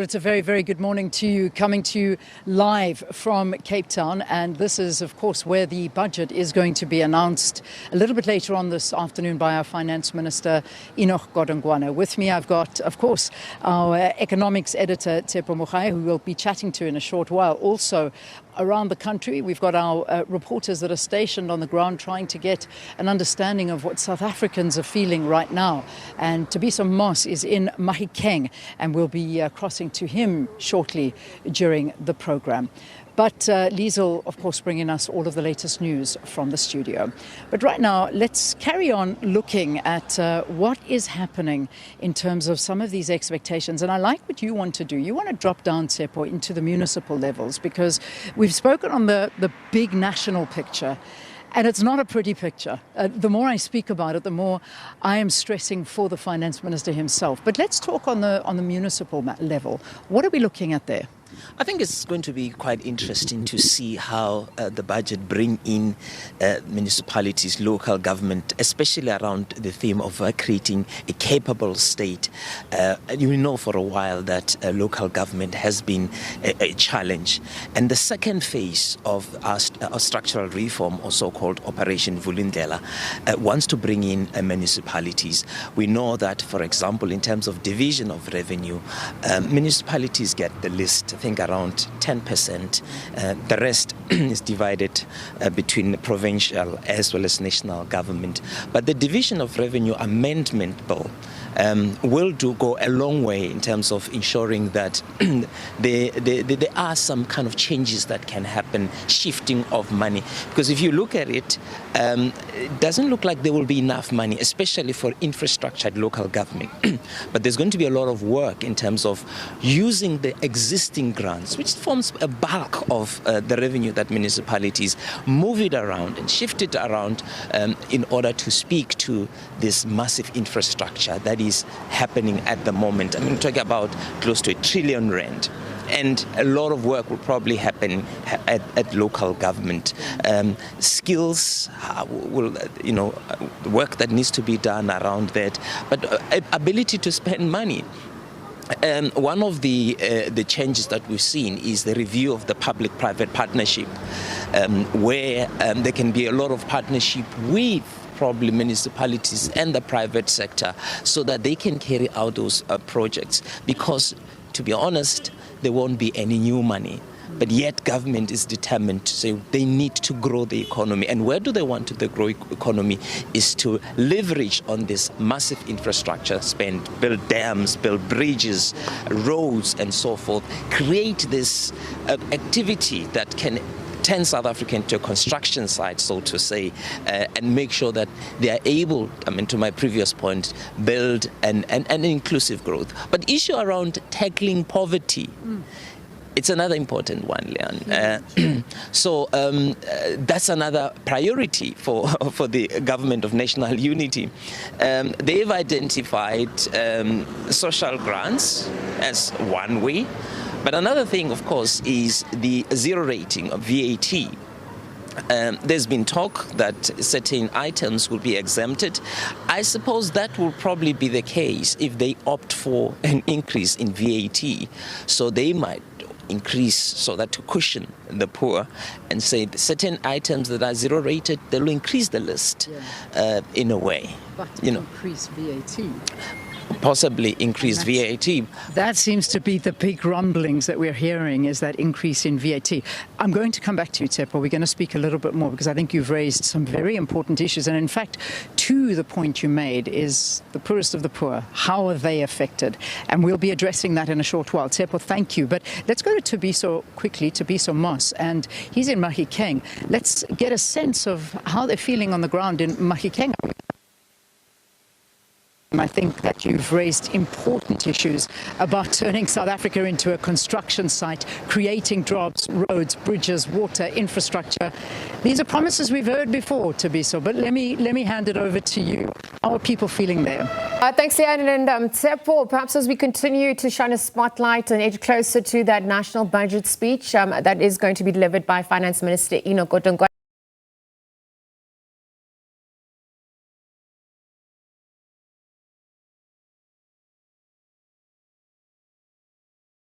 Well, it's a very, very good morning to you, coming to you live from Cape Town. And this is, of course, where the budget is going to be announced a little bit later on this afternoon by our Finance Minister, Enoch Godongwana. With me, I've got, of course, our economics editor, Tshepo Mogai, who we'll be chatting to in a short while. Also, around the country, we've got our reporters that are stationed on the ground trying to get an understanding of what South Africans are feeling right now. And Thabiso Moss is in Mahikeng, and we'll be crossing to him shortly during the program. But Liesl, of course, bringing us all of the latest news from the studio. But right now, let's carry on looking at what is happening in terms of some of these expectations. And I like what you want to do. You want to drop down, Tshepo, into the municipal levels, because we've spoken on the big national picture. And it's not a pretty picture. The more I speak about it, the more I am stressing for the Finance Minister himself. But let's talk on the municipal level. What are we looking at there? I think it's going to be quite interesting to see how the budget bring in municipalities, local government, especially around the theme of creating a capable state. You know for a while that local government has been a challenge. And the second phase of our structural reform, or so-called Operation Vulindlela, wants to bring in municipalities. We know that, for example, in terms of division of revenue, municipalities get the list, I think around 10%. The rest is divided between provincial as well as national government. But the division of revenue amendment bill will go a long way in terms of ensuring that there are some kind of changes that can happen, shifting of money. Because if you look at it, it doesn't look like there will be enough money, especially for infrastructure at local government. But there's going to be a lot of work in terms of using the existing grants, which forms a bulk of the revenue that municipalities move it around and shift it around in order to speak to this massive infrastructure that is happening at the moment. I'm talking about close to R1 trillion. And a lot of work will probably happen at local government. Skills will, work that needs to be done around that. But ability to spend money. One of the changes that we've seen is the review of the public-private partnership, where there can be a lot of partnership with probably municipalities and the private sector so that they can carry out those projects. Because, to be honest, there won't be any new money. But yet government is determined to say they need to grow the economy. And where do they want to grow economy is to leverage on this massive infrastructure spend, build dams, build bridges, roads, and so forth, create this activity that can turn South Africa into a construction site, so to say, and make sure that they are able, to my previous point, build an inclusive growth. But issue around tackling poverty, it's another important one, Leanne. So that's another priority for the government of national unity. They've identified social grants as one way. But another thing, of course, is the zero rating of VAT. There's been talk that certain items will be exempted. I suppose that will probably be the case if they opt for an increase in VAT. So they might increase so that to cushion the poor and say certain items that are zero rated, they'll increase the list in a way. But increase VAT. Possibly increase VAT. That seems to be the big rumblings that we're hearing, is that increase in VAT. I'm going to come back to you, Tshepo. We're going to speak a little bit more because I think you've raised some very important issues. And in fact, to the point you made is the poorest of the poor. How are they affected? And we'll be addressing that in a short while. Tshepo, thank you. But let's go to Thabiso quickly, Thabiso Moss. And he's in Mahikeng. Let's get a sense of how they're feeling on the ground in Mahikeng. I think that you've raised important issues about turning South Africa into a construction site, creating jobs, roads, bridges, water, infrastructure. These are promises we've heard before, Thabiso, but let me hand it over to you. How are people feeling there? Thanks, Leanne. And Tshepo, perhaps as we continue to shine a spotlight and edge closer to that national budget speech that is going to be delivered by Finance Minister Enoch Godongwana.